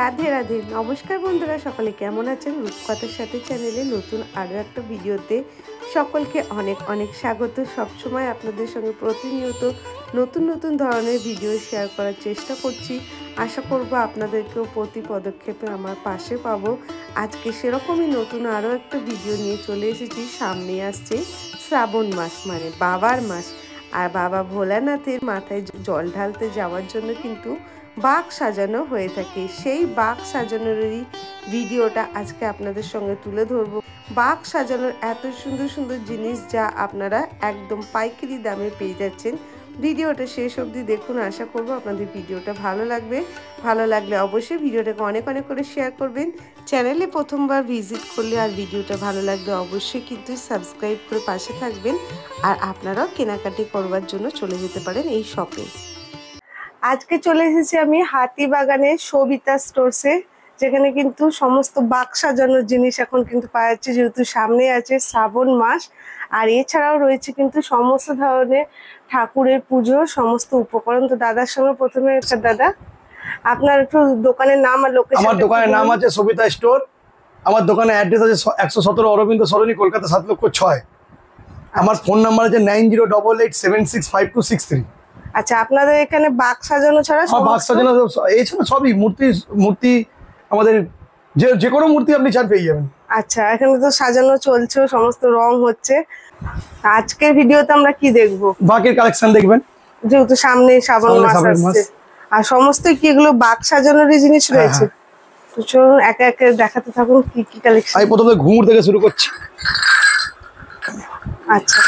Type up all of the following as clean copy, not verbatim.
রাধে রাধে। নমস্কার বন্ধুরা, সকলে কেমন আছেন? রূপকথার সাথে চ্যানেলে নতুন আরও একটা ভিডিওতে সকলকে অনেক অনেক স্বাগত। সবসময় আপনাদের সঙ্গে প্রতিনিয়ত নতুন নতুন ধরনের ভিডিও শেয়ার করার চেষ্টা করছি। আশা করব আপনাদেরকেও প্রতি পদক্ষেপে আমার পাশে পাবো। আজকে সেরকমই নতুন আরও একটা ভিডিও নিয়ে চলে এসেছি। সামনে আসছে শ্রাবণ মাস, মানে বাবার মাস। আর বাবা ভোলানাথের মাথায় জল ঢালতে যাওয়ার জন্য কিন্তু বাঁক সাজানো হয়ে থাকে। সেই বাঁক সাজানোরই ভিডিওটা আজকে আপনাদের সঙ্গে তুলে ধরবো। বাঁক সাজানোর এত সুন্দর সুন্দর জিনিস যা আপনারা একদম পাইকারি দামে পেয়ে যাচ্ছেন। ভিডিওটা শেষ অবধি দেখুন। আশা করব আপনাদের ভিডিওটা ভালো লাগবে। ভালো লাগলে অবশ্যই ভিডিওটাকে অনেক অনেক করে শেয়ার করবেন। চ্যানেলে প্রথমবার ভিজিট করলে আর ভিডিওটা ভালো লাগলে অবশ্যই কিন্তু সাবস্ক্রাইব করে পাশে থাকবেন। আর আপনারাও কেনাকাটি করবার জন্য চলে যেতে পারেন এই শপে। আজকে চলে এসেছি আমি হাতিবাগানের সবিতা স্টোরসে, যেখানে কিন্তু সমস্ত বাঁক সাজানোর জিনিস এখন কিন্তু পাওয়া যাচ্ছে, যেহেতু সামনে আছে শ্রাবণ মাস। আর এছাড়াও রয়েছে কিন্তু সমস্ত ধরনের ঠাকুরের পুজোর সমস্ত উপকরণ। তো দাদার সঙ্গে প্রথমে দাদা, আপনার একটু দোকানের নাম আর লোকেশন। আমার দোকানের নাম আছে সবিতা স্টোর। আমার দোকানের অ্যাড্রেস আছে 117 অরবিন্দ সরণি, কলকাতা 7,06,000। আমার ফোন নাম্বার আছে 9088765263। আচ্ছা, আপনাদের এখানে বাঁক সাজানো ছাড়া বাঁক সাজানো এছাড়া সবই মূর্তি আমাদের যে কোনো মূর্তি আপনি চান পেয়ে যাবেন। আচ্ছা, এখানে তো সাজানো চলছে, সমস্ত রং হচ্ছে। আজকের ভিডিওতে আমরা কি দেখবো? বাঁকের কালেকশন দেখবেন, যেহেতু সামনে শ্রাবণ মাস আসছে। আর সমস্ত কি এগুলো বাঁক সাজানোরই জিনিস রয়েছে? তো চলুন একে একে দেখাতে থাকুন কি কি কালেকশন। আমি প্রথমে ঘুঙুর থেকে শুরু করছি। আচ্ছা,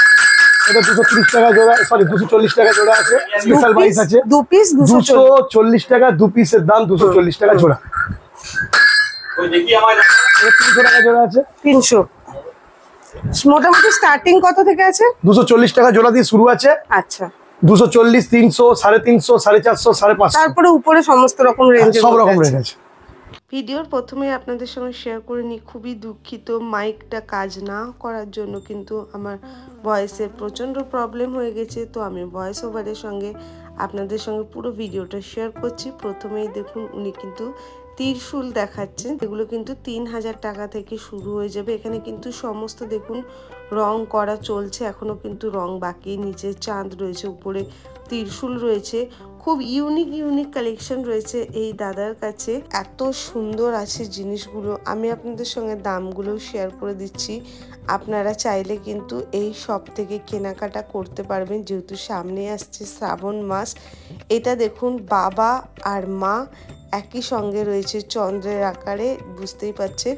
এটা 230 টাকা জোড়া, সরি 240 টাকা জোড়া আছে। স্পেশাল প্রাইস আছে, দু পিস 240 টাকা, দু পিসের দাম 240 টাকা জোড়া। ওই দেখি আমার 300 টাকা জোড়া আছে। 300। মোটামুটি স্টার্টিং কত থেকে আছে? 240 টাকা জোড়া দিয়ে শুরু আছে। আচ্ছা, 240, 300, 350, 450, 550, তারপরে উপরে সমস্ত রকম রেঞ্জ, সব রকম রেঞ্জ আছে। ভিডিওর প্রথমে আপনাদের সঙ্গে শেয়ার করে নিই, খুবই দুঃখিত মাইকটা কাজ না করার জন্য কিন্তু আমার ভয়েসের প্রচণ্ড প্রবলেম হয়ে গেছে। তো আমি ভয়েস ওভারের সঙ্গে আপনাদের সঙ্গে পুরো ভিডিওটা শেয়ার করছি। প্রথমেই দেখুন উনি কিন্তু ত্রিশূল দেখাচ্ছেন, এগুলো কিন্তু 3000 টাকা থেকে শুরু হয়ে যাবে। এখানে কিন্তু সমস্ত দেখুন রং করা চলছে, এখনও কিন্তু রং বাকি। নিচে চাঁদ রয়েছে, উপরে ত্রিশূল রয়েছে। খুব ইউনিক কালেকশন রয়েছে এই দাদার কাছে। এত সুন্দর আছে জিনিসগুলো, আমি আপনাদের সঙ্গে দামগুলো শেয়ার করে দিচ্ছি। আপনারা চাইলে কিন্তু এই শপ থেকে কেনাকাটা করতে পারবেন, যেহেতু সামনে আসছে শ্রাবণ মাস। এটা দেখুন বাবা আর মা একই সঙ্গে রয়েছে চন্দ্রের আকারে, বুঝতেই পারছেন।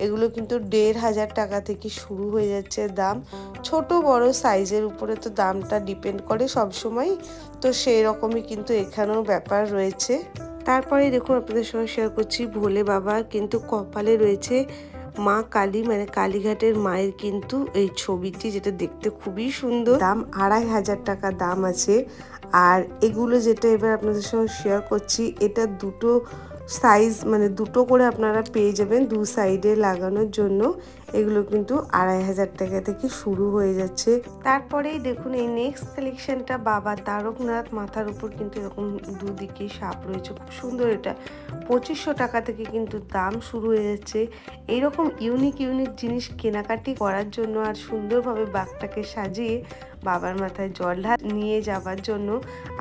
এগুলো কিন্তু 1500 টাকা থেকে শুরু হয়ে যাচ্ছে দাম। ছোট বড় সাইজের উপরে তো দামটা ডিপেন্ড করে সব সময়, তো সেই রকমই কিন্তু এখানেও ব্যাপার রয়েছে। তারপরে দেখুন আপনাদের সঙ্গে শেয়ার করছি ভোলে বাবা কিন্তু কপালে রয়েছে মা কালী, মানে কালীঘাটের মায়ের কিন্তু এই ছবিটি, যেটা দেখতে খুবই সুন্দর। দাম 2500 টাকা দাম আছে। আর এগুলো যেটা এবার আপনাদের সঙ্গে শেয়ার করছি, এটা দুটো সাইজ, মানে দুটো করে আপনারা পেয়ে যাবেন দু সাইডে লাগানোর জন্য। এগুলো কিন্তু 2500 টাকা থেকে শুরু হয়ে যাচ্ছে। তারপরেই দেখুন এই নেক্সট কালেকশনটা বাবা দ্বারকনাথ, মাথার উপর কিন্তু এরকম দুদিকে সাপ রয়েছে, খুব সুন্দর। এটা 2500 টাকা থেকে কিন্তু দাম শুরু হয়ে যাচ্ছে। এইরকম ইউনিক জিনিস কেনাকাটি করার জন্য আর সুন্দরভাবে বাঘটাকে সাজিয়ে বাবার মাথায় জল ঢাল নিয়ে যাওয়ার জন্য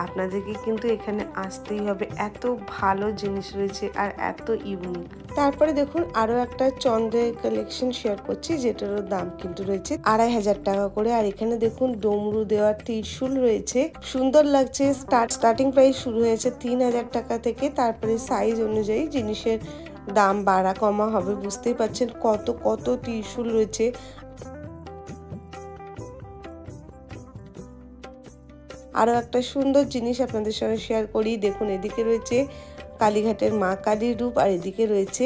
আপনাদেরকে কিন্তু এখানে আসতেই হবে। এত ভালো জিনিস রয়েছে আর এত ইউনিক। তারপরে দেখুন আরো একটা চন্দ্রের কালেকশন শেয়ার করছি, যেটারও দাম কিন্তু রয়েছে 2500 টাকা করে। আর এখানে দেখুন ডমরু দেওয়ার ত্রিশূল রয়েছে, সুন্দর লাগছে। স্টার্টিং প্রাইস শুরু হয়েছে 3000 টাকা থেকে। তারপরে সাইজ অনুযায়ী জিনিসের দাম বাড়া কমা হবে, বুঝতেই পারছেন কত কত ত্রিশূল রয়েছে। আরও একটা সুন্দর জিনিস আপনাদের সঙ্গে শেয়ার করি, দেখুন এদিকে রয়েছে কালীঘাটের মা কালীর রূপ, আর এদিকে রয়েছে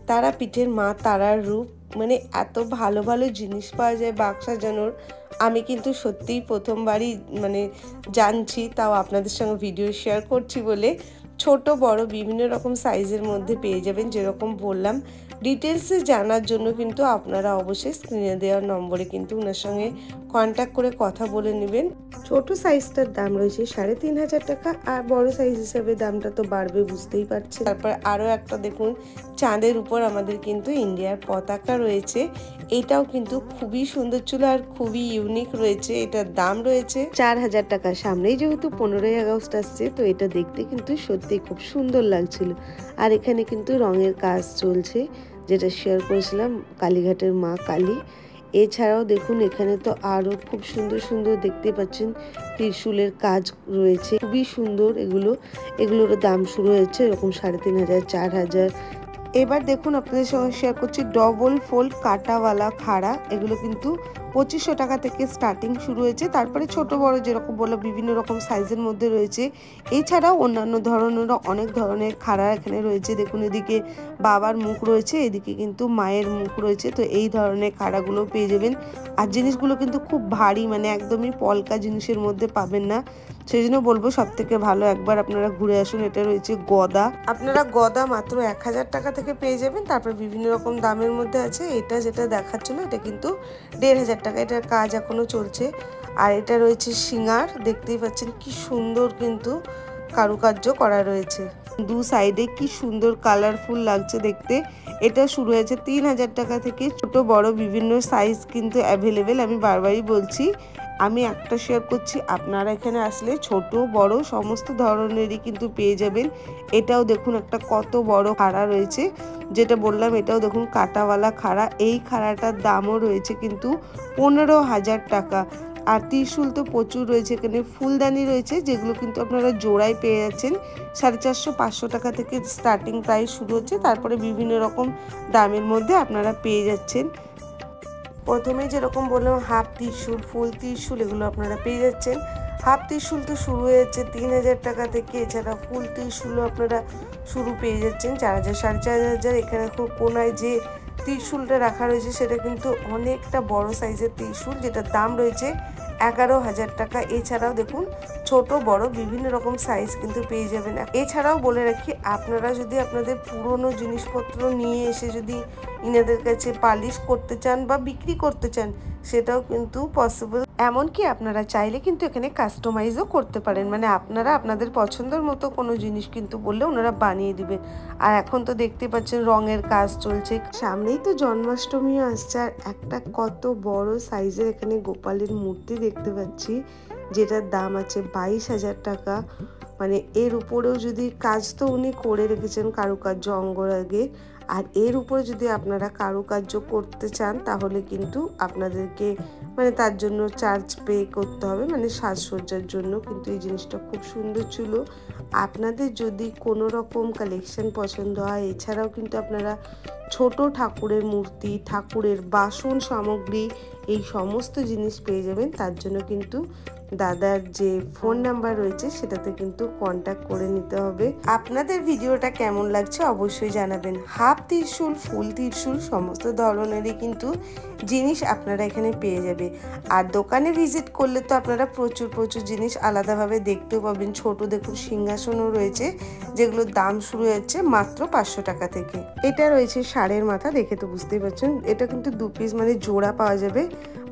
তারাপীঠের মা তারার রূপ। মানে এত ভালো ভালো জিনিস পাওয়া যায় বাক্স সাজানোর। আমি কিন্তু সত্যিই প্রথমবারই মানে জানছি, তাও আপনাদের সঙ্গে ভিডিও শেয়ার করছি বলে। ছোট বড় বিভিন্ন রকম সাইজের মধ্যে পেয়ে যাবেন। যেরকম বললাম, ডিটেলসে জানার জন্য কিন্তু আপনারা অবশ্যই স্ক্রিনে দেওয়ার নম্বরে কিন্তু ওনার সঙ্গে কন্ট্যাক্ট করে কথা বলে নেবেন। ছোট সাইজটার দাম রয়েছে ৩৫০০ টাকা, আর বড় সাইজ হিসাবে দামটা তো বাড়বে, বুঝতেই পারছেন। তারপর আরও একটা দেখুন, চাঁদের উপর আমাদের কিন্তু ইন্ডিয়ার পতাকা রয়েছে। এটাও কিন্তু খুবই সুন্দর ছিল আর খুবই ইউনিক রয়েছে। এটার দাম রয়েছে ৪০০০ টাকা। সামনেই যেহেতু 15ই আগস্ট আসছে, তো এটা দেখতে কিন্তু সত্যি খুব সুন্দর লাগছিল। আর এখানে কিন্তু রঙের কাজ চলছে, যেটা শেয়ার করেছিলাম, কালীঘাটের মা কালী। এছাড়াও দেখুন এখানে তো আরও খুব সুন্দর সুন্দর দেখতে পাচ্ছেন ত্রিশূলের কাজ রয়েছে, খুবই সুন্দর। এগুলোর দাম শুরু হয়েছে এরকম ৩৫০০, ৪০০০। এবার দেখুন আপনাদের সঙ্গে শেয়ার করছি ডবল ফোল্ড কাটাওয়ালা খাড়া। এগুলো কিন্তু ২৫০০ টাকা থেকে স্টার্টিং শুরু হয়েছে। তারপরে ছোট বড় যেরকম বললাম বিভিন্ন রকম সাইজের মধ্যে রয়েছে। এছাড়াও অন্যান্য ধরনেরও অনেক ধরনের খাড়া এখানে রয়েছে। দেখুন এদিকে বাবার মুখ রয়েছে, এদিকে কিন্তু মায়ের মুখ রয়েছে। তো এই ধরনের খাড়াগুলো পেয়ে যাবেন। আর জিনিসগুলো কিন্তু খুব ভারী, মানে একদমই পলকা জিনিসের মধ্যে পাবেন না। সেই জন্য বলবো সব থেকে ভালো একবার আপনারা ঘুরে আসুন। এটা রয়েছে গদা। আপনারা গদা মাত্র ১০০০ টাকা থেকে পেয়ে যাবেন। তারপর বিভিন্ন রকম দামের মধ্যে আছে। এটা যেটা দেখাচ্ছিল এটা কিন্তু ১৫০০ টাকা। এটার কাজ এখনো চলছে। আর এটা রয়েছে সিঙ্গার, দেখতেই পাচ্ছেন কি সুন্দর কিন্তু কারুকার্য করা রয়েছে। দু সাইডে কি সুন্দর কালারফুল লাগছে দেখতে। এটা শুরু হয়েছে ৩০০০ টাকা থেকে। ছোট বড় বিভিন্ন সাইজ কিন্তু অ্যাভেলেবেল। আমি বারবারই বলছি, আমি একটা শেয়ার করছি, আপনারা এখানে আসলে ছোট বড় সমস্ত ধরনেরই কিন্তু পেয়ে যাবেন। এটাও দেখুন একটা কত বড় খাড়া রয়েছে, যেটা বললাম এটাও দেখুন কাটাওয়ালা খাড়া। এই খাড়াটার দামও রয়েছে কিন্তু ১৫০০০ টাকা। আর ত্রিশূল তো প্রচুর রয়েছে এখানে। ফুলদানি রয়েছে যেগুলো কিন্তু আপনারা জোড়ায় পেয়ে যাচ্ছেন। ৪৫০-৫০০ টাকা থেকে স্টার্টিং প্রাইস শুরু হচ্ছে। তারপরে বিভিন্ন রকম দামের মধ্যে আপনারা পেয়ে যাচ্ছেন। প্রথমে যেরকম বললাম হাফ ত্রিশূল, ফুল ত্রিশূল, এগুলো আপনারা পেয়ে যাচ্ছেন। হাফ ত্রিশূল তো শুরু হয়েছে ৩০০০ টাকা থেকে। এছাড়া ফুল ত্রিশূলও আপনারা শুরু পেয়ে যাচ্ছেন ৪০০০, ৪৫০০। এখানে খুব কোনায় যে ত্রিশূলটা রাখা রয়েছে সেটা কিন্তু অনেকটা বড় সাইজের ত্রিশূল, যেটার দাম রয়েছে ১১০০০ টাকা। এছাড়াও দেখুন ছোট বড় বিভিন্ন রকম সাইজ কিন্তু পেয়ে যাবেন। এছাড়াও বলে রাখি, আপনারা যদি আপনাদের পুরনো জিনিসপত্র নিয়ে এসে যদি ইনাদের কাছে পালিশ করতে চান বা বিক্রি করতে চান, সেটাও কিন্তু পসিবল। এমনকি আপনারা চাইলে কিন্তু এখানে কাস্টমাইজও করতে পারেন, মানে আপনারা আপনাদের পছন্দের মতো কোনো জিনিস কিন্তু বললে ওনারা বানিয়ে দিবেন। আর এখন তো দেখতে পাচ্ছেন রঙের কাজ চলছে। সামনেই তো জন্মাষ্টমীও আসছে। আর একটা কত বড় সাইজের এখানে গোপালের মূর্তি দেখতে পাচ্ছি, যেটার দাম আছে ২২০০০ টাকা। মানে এর উপরেও যদি কাজ তো উনি করে রেখেছেন কারুকার্য অঙ্গরাগে। আর এর উপরে যদি আপনারা কারুকার্য করতে চান তাহলে কিন্তু আপনাদেরকে মানে তার জন্য চার্জ পে করতে হবে, মানে সাজসজ্জার জন্য। কিন্তু এই জিনিসটা খুব সুন্দর ছিল। আপনাদের যদি কোনো রকম কালেকশন পছন্দ হয়, এছাড়াও কিন্তু আপনারা ছোট ঠাকুরের মূর্তি, ঠাকুরের বাসন সামগ্রী, এই সমস্ত জিনিস পেয়ে যাবেন। তার জন্য কিন্তু দাদার যে ফোন নাম্বার রয়েছে সেটাতে কিন্তু কন্ট্যাক্ট করে নিতে হবে। আপনাদের ভিডিওটা কেমন লাগছে অবশ্যই জানাবেন। হাফ ত্রিশূল, ফুল ত্রিশূল সমস্ত ধরনেরই কিন্তু জিনিস আপনারা এখানে পেয়ে যাবে। আর দোকানে ভিজিট করলে তো আপনারা প্রচুর জিনিস আলাদাভাবে দেখতেও পাবেন। ছোট দেখুন সিংহাসনও রয়েছে, যেগুলোর দাম শুরু হচ্ছে মাত্র ৫০০ টাকা থেকে। এটা রয়েছে ষাঁড়ের মাথা, দেখে তো বুঝতেই পারছেন। এটা কিন্তু ২ পিস মানে জোড়া পাওয়া যাবে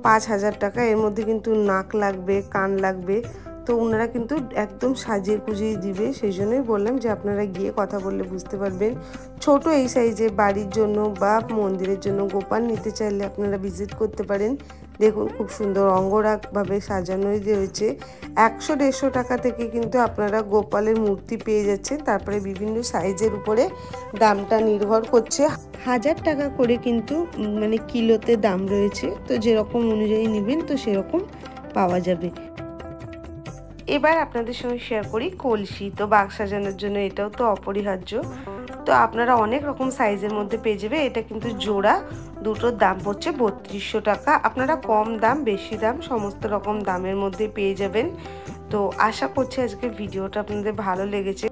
৫০০০ টাকা। এর মধ্যে কিন্তু নাক লাগবে, কান লাগবে, তো ওনারা কিন্তু একদম সাজিয়ে গুজিয়ে দিবে। সেই জন্যই বললাম যে আপনারা গিয়ে কথা বললে বুঝতে পারবেন। ছোট এই সাইজে বাড়ির জন্য বা মন্দিরের জন্য গোপাল নিতে চাইলে আপনারা ভিজিট করতে পারেন। দেখুন খুব সুন্দর অঙ্গরাগভাবে সাজানোই রয়েছে। ১০০-১৫০ টাকা থেকে কিন্তু আপনারা গোপালের মূর্তি পেয়ে যাচ্ছেন। তারপরে বিভিন্ন সাইজের উপরে দামটা নির্ভর করছে। ১০০০ টাকা করে কিন্তু মানে কিলোতে দাম রয়েছে। তো যেরকম অনুযায়ী নেবেন তো সেরকম পাওয়া যাবে। এবার আপনাদের সঙ্গে শেয়ার করি কলসি। তো বাক্স সাজানোর জন্য এটাও তো অপরিহার্য। তো আপনারা অনেক রকম সাইজের মধ্যে পেয়ে যাবে। এটা কিন্তু জোড়া, দুটোর দাম হচ্ছে ৩২০০ টাকা। আপনারা কম দাম বেশি দাম সমস্ত রকম দামের মধ্যে পেয়ে যাবেন। তো আশা করছি আজকের ভিডিওটা আপনাদের ভালো লেগেছে।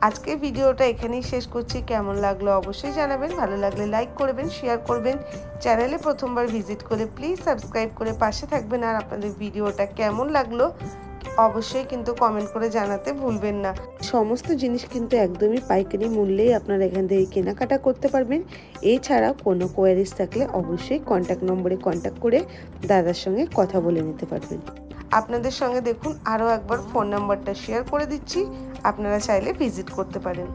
আজকে ভিডিওটা এখানেই শেষ করছি। কেমন লাগলো অবশ্যই জানাবেন। ভালো লাগলে লাইক করবেন, শেয়ার করবেন। চ্যানেলে প্রথমবার ভিজিট করে প্লিজ সাবস্ক্রাইব করে পাশে থাকবেন। আর আপনাদের ভিডিওটা কেমন লাগলো অবশ্যই কিন্তু কমেন্ট করে জানাতে ভুলবেন না। সমস্ত জিনিস কিন্তু একদমই পাইকারি মূল্যেই আপনারা এখান থেকে কেনাকাটা করতে পারবেন। এছাড়া কোনো কোয়ারিজ থাকলে অবশ্যই কন্ট্যাক্ট নম্বরে কন্ট্যাক্ট করে দাদার সঙ্গে কথা বলে নিতে পারবেন। আপনাদের সঙ্গে দেখুন আরও একবার ফোন নাম্বারটা শেয়ার করে দিচ্ছি, আপনারা চাইলে ভিজিট করতে পারেন।